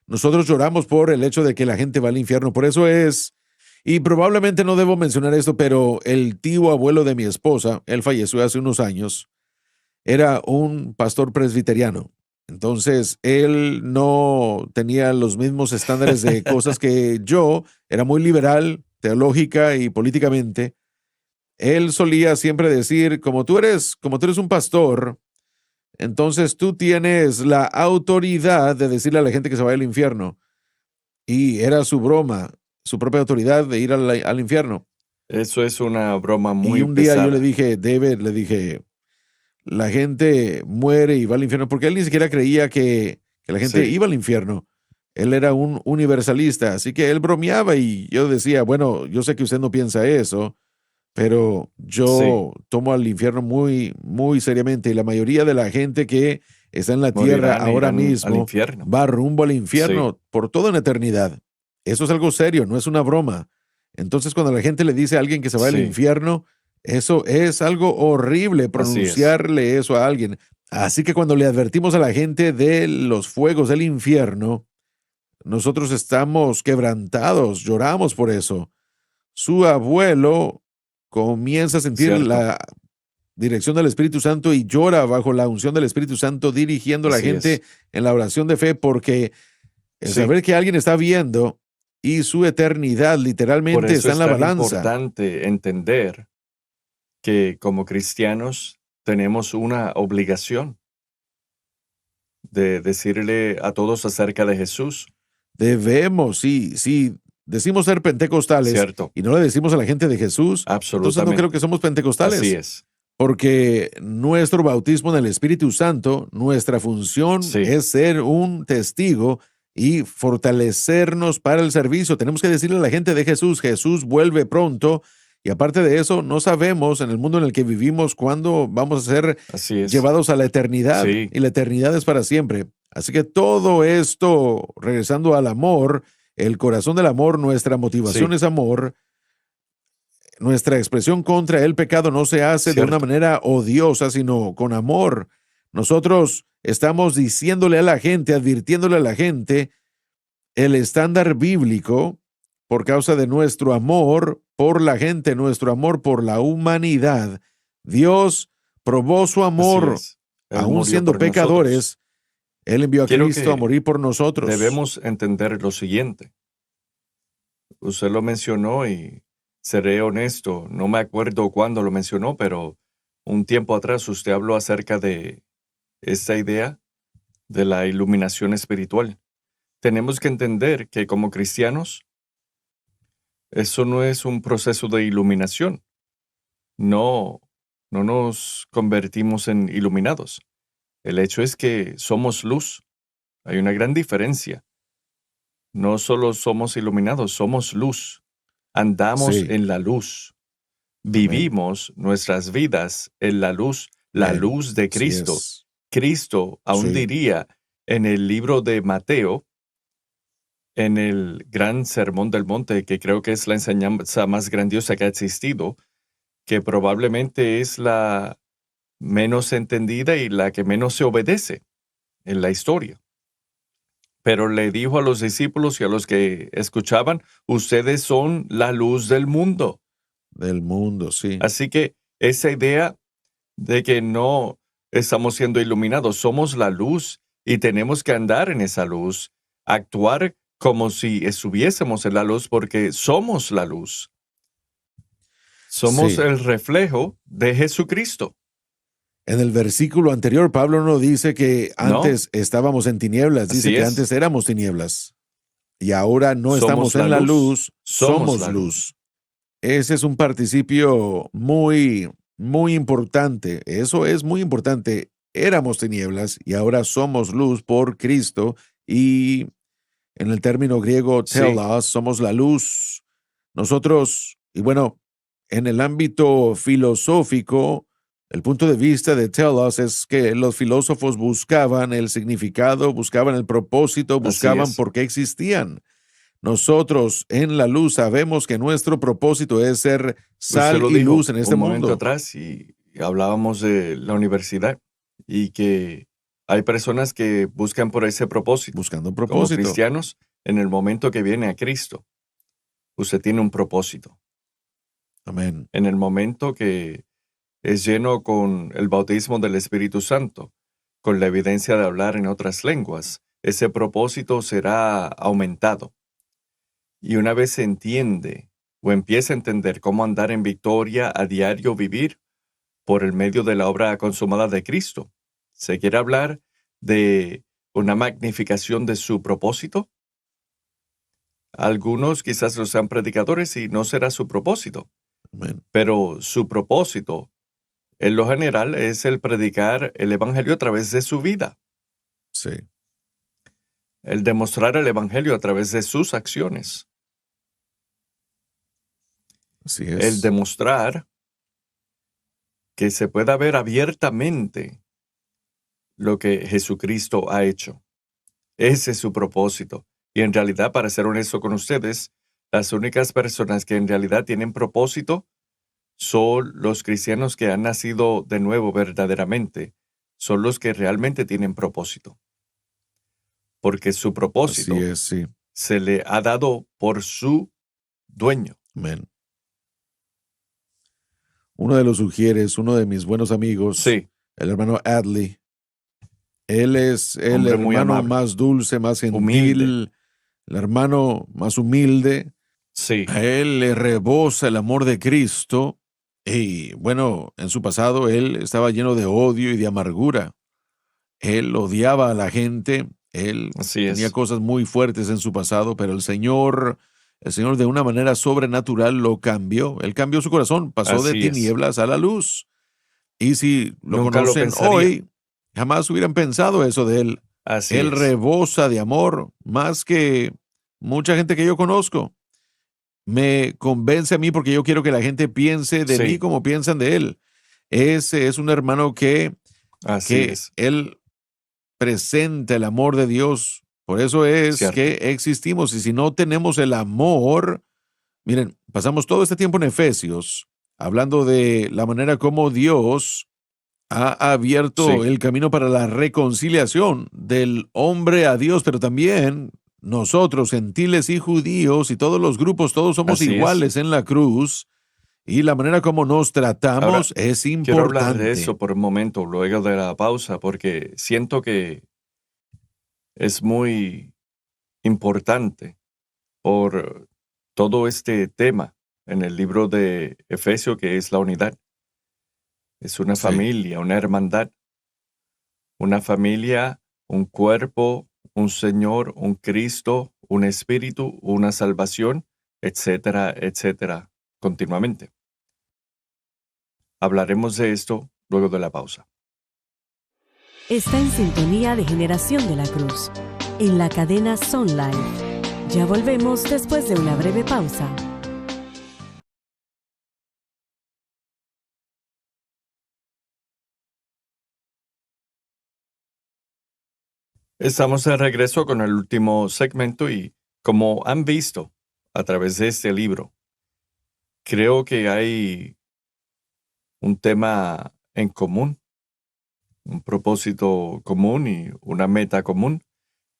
Nosotros lloramos por el hecho de que la gente va al infierno. Por eso es, y probablemente no debo mencionar esto, pero el tío abuelo de mi esposa, él falleció hace unos años, era un pastor presbiteriano. Entonces, él no tenía los mismos estándares de cosas que yo, era muy liberal, teológica y políticamente. Él solía siempre decir, como tú eres un pastor, entonces tú tienes la autoridad de decirle a la gente que se vaya al infierno. Y era su broma, su propia autoridad de ir al infierno. Eso es una broma Y muy un día yo le pesada. dije, David, le dije, la gente muere y va al infierno, porque él ni siquiera creía que la gente Sí, iba al infierno. Él era un universalista, así que él bromeaba y yo decía, bueno, yo sé que usted no piensa eso, pero sí, yo tomo al infierno muy, muy seriamente y la mayoría de la gente que está en la tierra morirán e ahora irán al mismo infierno. va rumbo al Sí, infierno por toda una eternidad. Eso es algo serio, no es una broma. Entonces, cuando la gente le dice a alguien que se va al sí, infierno, eso es algo horrible así es. pronunciarle eso a alguien. Así que cuando le advertimos a la gente de los fuegos del infierno, nosotros estamos quebrantados, lloramos por eso. Su abuelo comienza a sentir Cierto, la dirección del Espíritu Santo y llora bajo la unción del Espíritu Santo dirigiendo a la así es. gente en la oración de fe porque el Sí, saber que alguien está viendo y su eternidad por literalmente eso está en es la tan balanza. importante entender que como cristianos tenemos una obligación de decirle a todos acerca de Jesús, Debemos, sí, decimos ser pentecostales ¿cierto? y no le decimos a la gente de Jesús, entonces no creo que Absolutamente. somos Así pentecostales. es. Porque nuestro bautismo en el Espíritu Santo, nuestra función Sí, es ser un testigo y fortalecernos para el servicio. Tenemos que decirle a la gente de Jesús, Jesús vuelve pronto. Y aparte de eso, no sabemos en el mundo en el que vivimos cuándo vamos a ser así es. llevados a la eternidad. Sí, Y la eternidad es para siempre. Así que todo esto, regresando al amor, el corazón del amor, nuestra motivación sí, es amor. Nuestra expresión contra el pecado no se hace de una cierto. manera odiosa, sino con amor. Nosotros estamos diciéndole a la gente, advirtiéndole a la gente el estándar bíblico por causa de nuestro amor por la gente, nuestro amor por la humanidad. Dios probó su Así amor, es. Él aún murió siendo por nosotros. pecadores. Él envió a Quiero Cristo a que morir por nosotros. debemos entender lo siguiente. Usted lo mencionó y seré honesto, no me acuerdo cuándo lo mencionó, pero un tiempo atrás usted habló acerca de esta idea de la iluminación espiritual. Tenemos que entender que como cristianos, eso no es un proceso de iluminación. No, no nos convertimos en iluminados. El hecho es que somos luz. Hay una gran diferencia. No solo somos iluminados, somos luz. Andamos Sí, en la luz. amén, Vivimos nuestras vidas en la amén. luz de Así Cristo. es. Cristo aún Sí, diría en el libro de Mateo, en el gran sermón del monte, que creo que es la enseñanza más grandiosa que ha existido, que probablemente es la menos entendida y la que menos se obedece en la historia. Pero le dijo a los discípulos y a los que escuchaban, ustedes son la luz del mundo. del mundo, sí. Así que esa idea de que no estamos siendo iluminados, somos la luz y tenemos que andar en esa luz, actuar como si estuviésemos en la luz porque somos la luz. Somos Sí. el reflejo de Jesucristo. En el versículo anterior, Pablo no dice que No, antes estábamos en tinieblas, dice así que es. antes éramos tinieblas y ahora no Somos estamos la en la luz. luz, Somos somos la luz. luz. Ese es un participio muy, muy importante. Eso es muy importante. Éramos tinieblas y ahora somos luz por Cristo y en el término griego Sí, telos, somos la luz. Nosotros, y bueno, en el ámbito filosófico, el punto de vista de telos es que los filósofos buscaban el significado, buscaban el propósito, así buscaban es. por qué existían. Nosotros en la luz sabemos que nuestro propósito es ser Usted sal lo y luz dijo en este un momento mundo, atrás y hablábamos de la universidad y que hay personas que buscan por ese propósito. buscando un Como propósito. cristianos, en el momento que viene a Cristo, usted tiene un propósito. Amén. En el momento que es lleno con el bautismo del Espíritu Santo, con la evidencia de hablar en otras lenguas, ese propósito será aumentado. Y una vez se entiende o empieza a entender cómo andar en victoria a diario vivir por el medio de la obra consumada de Cristo, ¿se quiere hablar de una magnificación de su propósito? Algunos quizás lo sean predicadores y no será su propósito, Amén. pero su propósito, en lo general, es el predicar el Evangelio a través de su vida, Sí, el demostrar el Evangelio a través de sus acciones, así el es. demostrar que se pueda ver abiertamente lo que Jesucristo ha hecho. Ese es su propósito. Y en realidad, para ser honesto con ustedes, las únicas personas que en realidad tienen propósito son los cristianos que han nacido de nuevo verdaderamente. Son los que realmente tienen propósito. Porque su Así propósito es, sí. se le ha dado por su dueño. Amén. Uno de los sugieres, uno de mis buenos amigos, Sí, el hermano Adley, él es el hombre muy hermano amable, más dulce, más humilde. gentil, el hermano más humilde. Sí, A él le rebosa el amor de Cristo y bueno, en su pasado él estaba lleno de odio y de amargura. Él odiaba a la gente, él así tenía es. cosas muy fuertes en su pasado, pero el Señor de una manera sobrenatural lo cambió. Él cambió su corazón, pasó de Así es. tinieblas a la luz. Y si lo Nunca lo conocen pensaría. hoy, jamás hubieran pensado eso de él. Así Él es. rebosa de amor más que mucha gente que yo conozco. Me convence a mí porque yo quiero que la gente piense de mí Sí, como piensan de él. Ese es un hermano así que es. él presenta el amor de Dios. Por eso es Cierto. que existimos. Y si no tenemos el amor, miren, pasamos todo este tiempo en Efesios hablando de la manera como Dios ha abierto Sí, el camino para la reconciliación del hombre a Dios, pero también nosotros, gentiles y judíos y todos los grupos, todos somos así es. iguales en la cruz y la manera como nos Ahora, tratamos es quiero hablar de importante. eso por un momento, luego de la pausa, porque siento que es muy importante por todo este tema en el libro de Efesio, que es la unidad. Es Sí, una familia, un cuerpo, un Señor, un Cristo, un Espíritu, una salvación, etcétera, etcétera, continuamente. Hablaremos de esto luego de la pausa. Está en sintonía de Generación de la Cruz, en la cadena Son Life. Ya volvemos después de una breve pausa. Estamos de regreso con el último segmento y, como han visto a través de este libro, creo que hay un tema en común, un propósito común y una meta común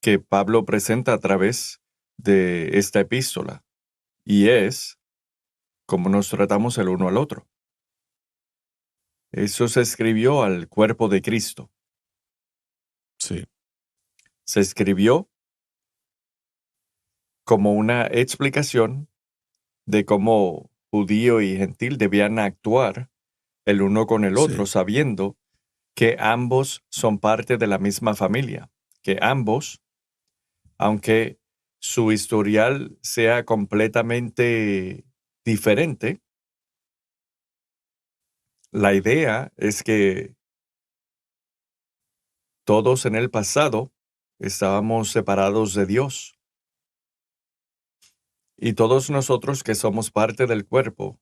que Pablo presenta a través de esta epístola, y es cómo nos tratamos el uno al otro. Eso se escribió al cuerpo de Cristo. sí, Se escribió como una explicación de cómo judío y gentil debían actuar el uno con el otro, sí, sabiendo que ambos son parte de la misma familia, que ambos, aunque su historial sea completamente diferente, la idea es que todos en el pasado estábamos separados de Dios y todos nosotros que somos parte del cuerpo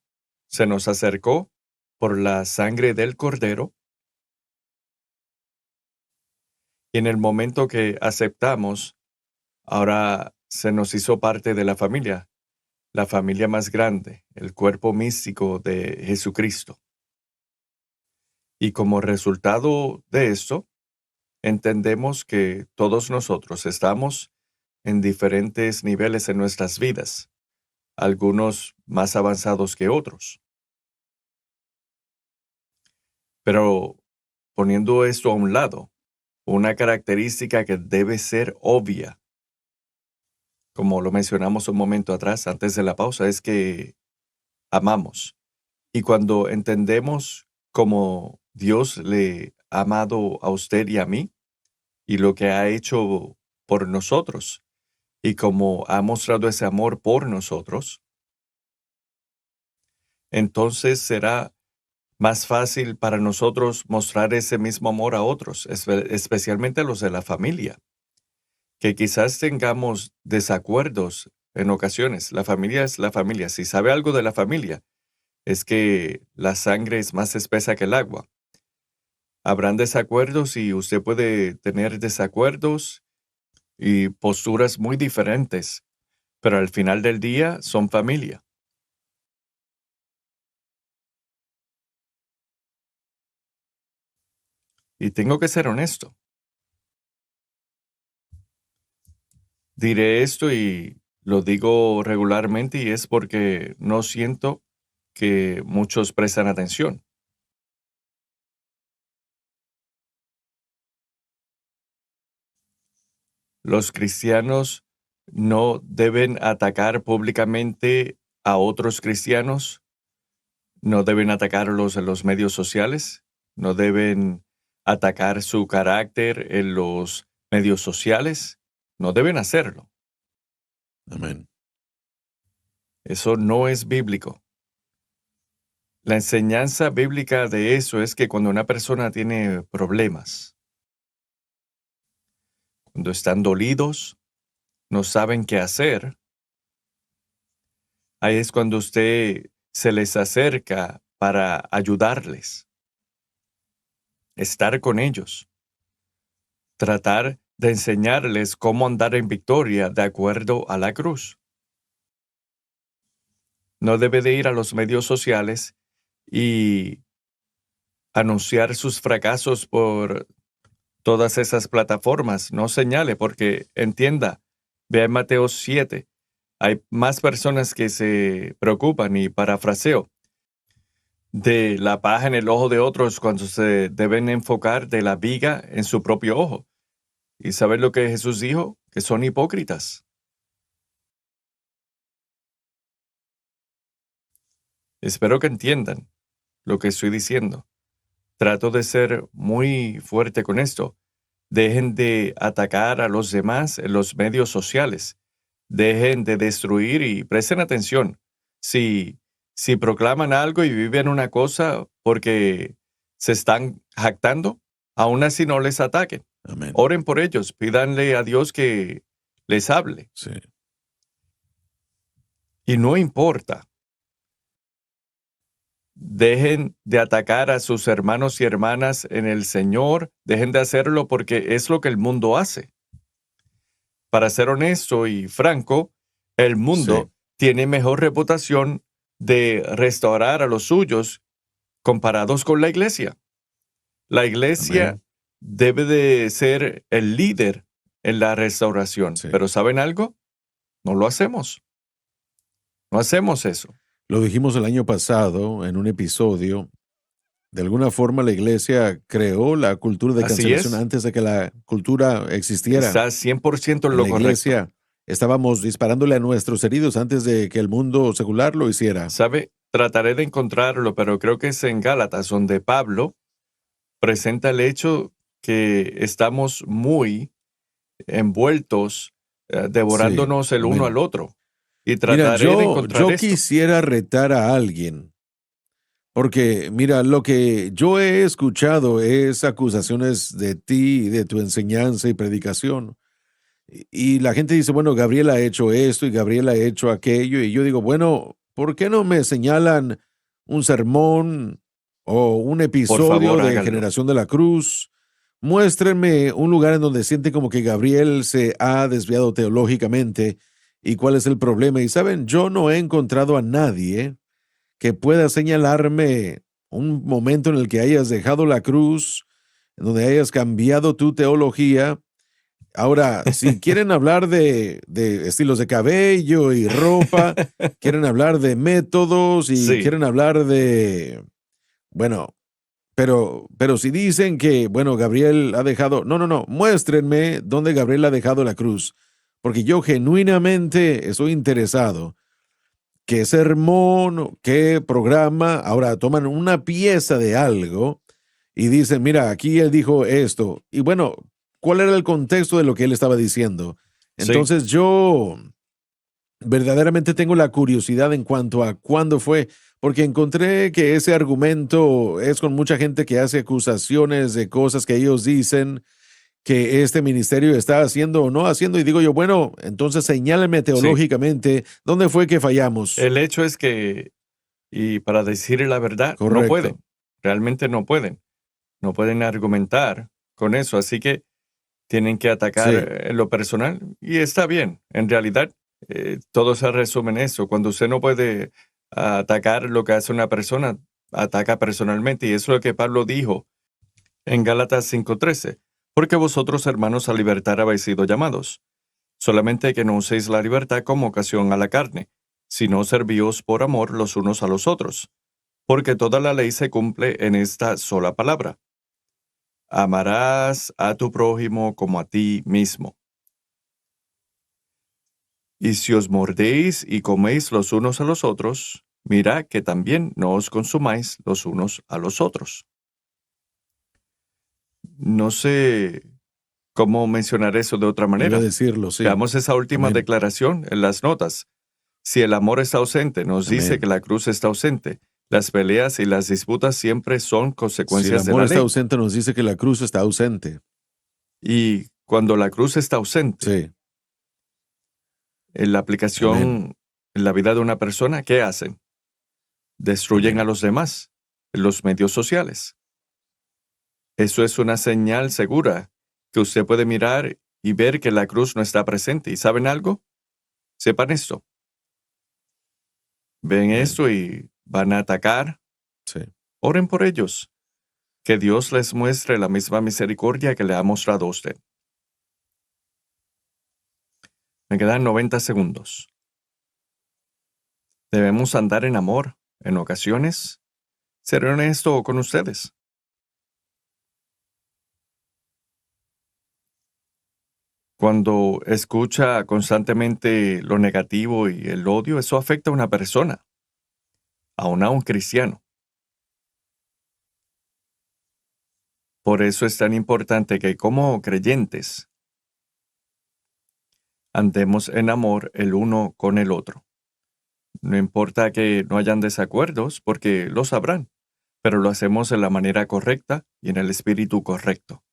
se nos acercó por la sangre del Cordero y en el momento que aceptamos, ahora se nos hizo parte de la familia más grande, el cuerpo místico de Jesucristo. Y como resultado de esto, entendemos que todos nosotros estamos en diferentes niveles en nuestras vidas, algunos más avanzados que otros. Pero poniendo esto a un lado, una característica que debe ser obvia, como lo mencionamos un momento atrás, antes de la pausa, es que amamos. Y cuando entendemos cómo Dios le ha amado a usted y a mí, y lo que ha hecho por nosotros, y cómo ha mostrado ese amor por nosotros, entonces será más fácil para nosotros mostrar ese mismo amor a otros, especialmente a los de la familia, que quizás tengamos desacuerdos en ocasiones. La familia es la familia. Si sabe algo de la familia, es que la sangre es más espesa que el agua. Habrán desacuerdos y usted puede tener desacuerdos y posturas muy diferentes, pero al final del día son familia. Y tengo que ser honesto. Diré esto y lo digo regularmente y es porque no siento que muchos prestan atención. Los cristianos no deben atacar públicamente a otros cristianos, no deben atacarlos en los medios sociales, no deben atacar su carácter en los medios sociales, no deben hacerlo. Amén. Eso no es bíblico. La enseñanza bíblica de eso es que cuando una persona tiene problemas, cuando están dolidos, no saben qué hacer, ahí es cuando usted se les acerca para ayudarles, estar con ellos, tratar de enseñarles cómo andar en victoria de acuerdo a la cruz. No debe de ir a los medios sociales y anunciar sus fracasos por todas esas plataformas. No señale, porque entienda, vea en Mateo 7, hay más personas que se preocupan, y parafraseo, de la paja en el ojo de otros cuando se deben enfocar de la viga en su propio ojo. ¿Y saben lo que Jesús dijo? Que son hipócritas. Espero que entiendan lo que estoy diciendo. Trato de ser muy fuerte con esto. Dejen de atacar a los demás en los medios sociales. Dejen de destruir y presten atención. Si proclaman algo y viven una cosa porque se están jactando, aún así no les ataquen. Amén. Oren por ellos, pídanle a Dios que les hable. Sí. Y no importa. Dejen de atacar a sus hermanos y hermanas en el Señor. Dejen de hacerlo porque es lo que el mundo hace. Para ser honesto y franco, el mundo tiene mejor reputación de restaurar a los suyos comparados con la iglesia. La iglesia Amén. debe de ser el líder en la restauración. Sí. Pero ¿saben algo? No lo hacemos. No hacemos eso. Lo dijimos el año pasado en un episodio. De alguna forma la iglesia creó la cultura de Así cancelación es. antes de que la cultura existiera. Está 100% en En lo la correcto. iglesia estábamos disparándole a nuestros heridos antes de que el mundo secular lo hiciera. ¿Sabe? Trataré de encontrarlo, pero creo que es en Gálatas donde Pablo presenta el hecho que estamos muy envueltos, devorándonos el uno amén. al otro. Y Mira, trataré de encontrar yo esto. quisiera retar a alguien, porque mira, lo que yo he escuchado es acusaciones de ti, de tu enseñanza y predicación. Y la gente dice, bueno, Gabriel ha hecho esto y Gabriel ha hecho aquello. Y yo digo, bueno, ¿por qué no me señalan un sermón o un Por episodio favor, de háganlo. Generación de la Cruz? Muéstrenme un lugar en donde siente como que Gabriel se ha desviado teológicamente y cuál es el problema. Y saben, yo no he encontrado a nadie que pueda señalarme un momento en el que hayas dejado la cruz, en donde hayas cambiado tu teología. Ahora, si quieren hablar de estilos de cabello y ropa, quieren hablar de métodos y Sí. quieren hablar de, bueno, Pero si dicen que, bueno, Gabriel ha dejado... No, muéstrenme dónde Gabriel ha dejado la cruz, porque yo genuinamente estoy interesado. ¿Qué sermón, qué programa? Ahora toman una pieza de algo y dicen, mira, aquí él dijo esto. Y bueno, ¿cuál era el contexto de lo que él estaba diciendo? Entonces yo verdaderamente tengo la curiosidad en cuanto a cuándo fue, porque encontré que ese argumento es con mucha gente que hace acusaciones de cosas que ellos dicen que este ministerio está haciendo o no haciendo, y digo yo, bueno, entonces señáleme teológicamente dónde fue que fallamos. El hecho es que, y para decir la verdad, Correcto. no pueden, realmente no pueden argumentar con eso, así que tienen que atacar en lo personal, y está bien, en realidad todo se resume en eso. Cuando usted no puede atacar lo que hace una persona, ataca personalmente, y eso es lo que Pablo dijo en Gálatas 5:13. Porque vosotros, hermanos, a libertad habéis sido llamados. Solamente que no uséis la libertad como ocasión a la carne, sino servíos por amor los unos a los otros. Porque toda la ley se cumple en esta sola palabra: amarás a tu prójimo como a ti mismo. Y si os mordéis y coméis los unos a los otros, mirad que también no os consumáis los unos a los otros. No sé cómo mencionar eso de otra manera. Debe decirlo, sí. Veamos esa última Amén. declaración en las notas. Si el amor está ausente, nos Amén. dice que la cruz está ausente. Las peleas y las disputas siempre son Si consecuencias el de amor la está ley. ausente, nos dice que la cruz está ausente. Y cuando la cruz está ausente, Sí. en la aplicación Amén. en la vida de una persona, ¿qué hacen? Destruyen Amén. a los demás en los medios sociales. Eso es una señal segura que usted puede mirar y ver que la cruz no está presente. ¿Y saben algo? Sepan esto. Ven Amén. esto y van a atacar. Sí. Oren por ellos. Que Dios les muestre la misma misericordia que le ha mostrado a usted. Me quedan 90 segundos. Debemos andar en amor. En ocasiones, seré honesto con ustedes. Cuando escucha constantemente lo negativo y el odio, eso afecta a una persona, aún a un cristiano. Por eso es tan importante que como creyentes andemos en amor el uno con el otro. No importa que no hayan desacuerdos, porque los habrán, pero lo hacemos de la manera correcta y en el espíritu correcto.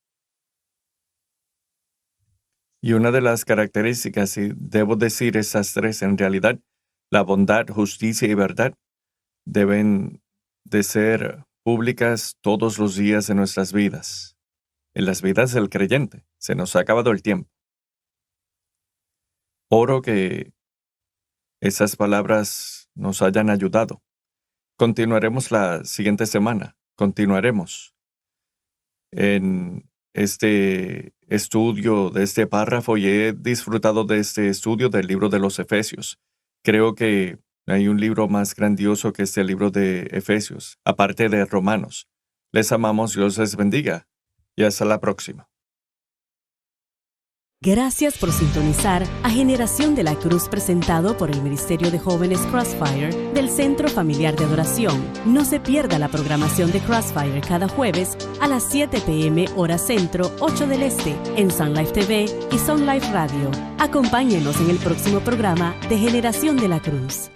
Y una de las características, y debo decir esas tres en realidad, la bondad, justicia y verdad, deben de ser públicas todos los días de nuestras vidas. En las vidas del creyente. Se nos ha acabado el tiempo. Oro que esas palabras nos hayan ayudado. Continuaremos la siguiente semana. Continuaremos en este estudio de este párrafo, y he disfrutado de este estudio del libro de los Efesios. Creo que hay un libro más grandioso que este libro de Efesios, aparte de Romanos. Les amamos, Dios les bendiga, y hasta la próxima. Gracias por sintonizar a Generación de la Cruz, presentado por el Ministerio de Jóvenes Crossfire del Centro Familiar de Adoración. No se pierda la programación de Crossfire cada jueves a las 7 p.m. hora centro, 8 del este, en Sun Life TV y Sun Life Radio. Acompáñenos en el próximo programa de Generación de la Cruz.